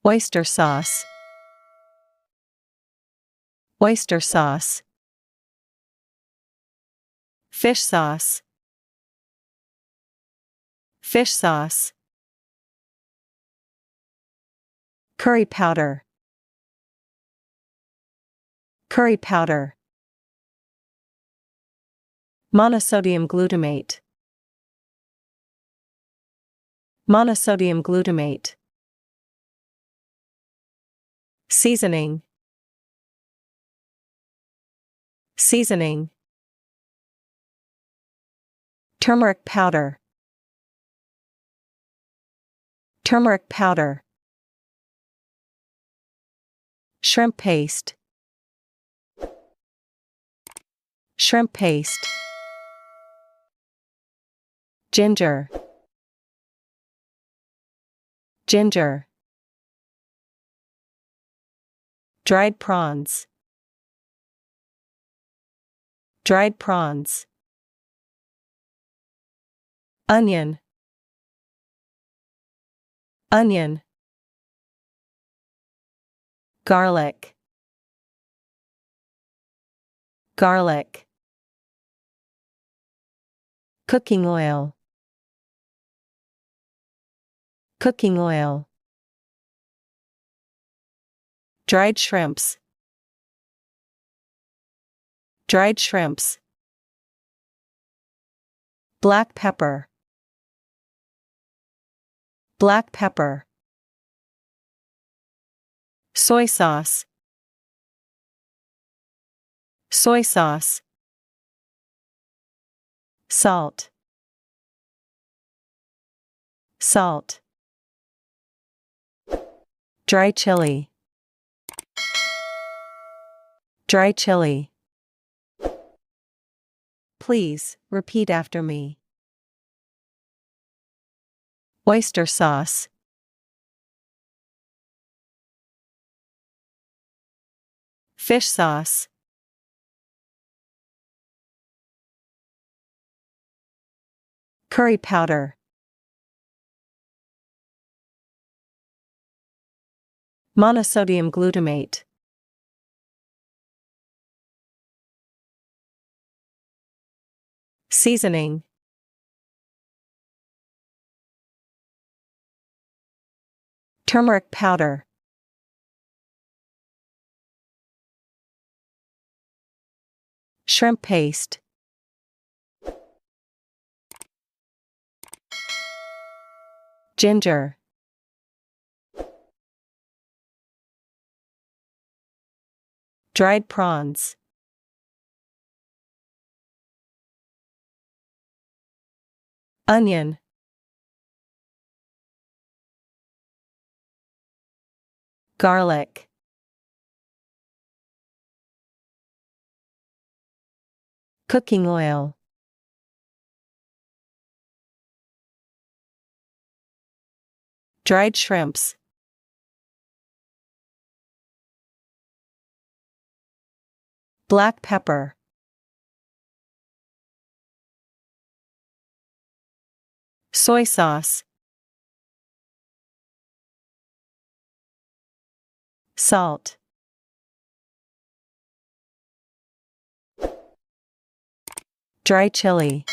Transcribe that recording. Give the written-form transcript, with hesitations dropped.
Oyster sauce. Oyster sauce. Fish sauce. Fish sauce. Curry powder. Curry powder. Monosodium glutamate. Monosodium glutamate. Seasoning. Seasoning. Turmeric powder. Turmeric powder. Shrimp paste. Shrimp paste. Ginger. Ginger. Dried prawns. Dried prawns. Onion. Onion. Garlic. Garlic. Cooking oil. Cooking oil. Dried shrimps. Dried shrimps. Black pepper. Black pepper. Soy sauce. Soy sauce. Salt. Salt. Dry chili. Dry chili. Please, repeat after me. Oyster sauce. Fish sauce. Curry powder. Monosodium glutamate. Seasoning. Turmeric powder. Shrimp paste. Ginger. Dried prawns. Onion. Garlic. Cooking oil. Dried shrimps. Black pepper. Soy sauce. Salt. Dry chili.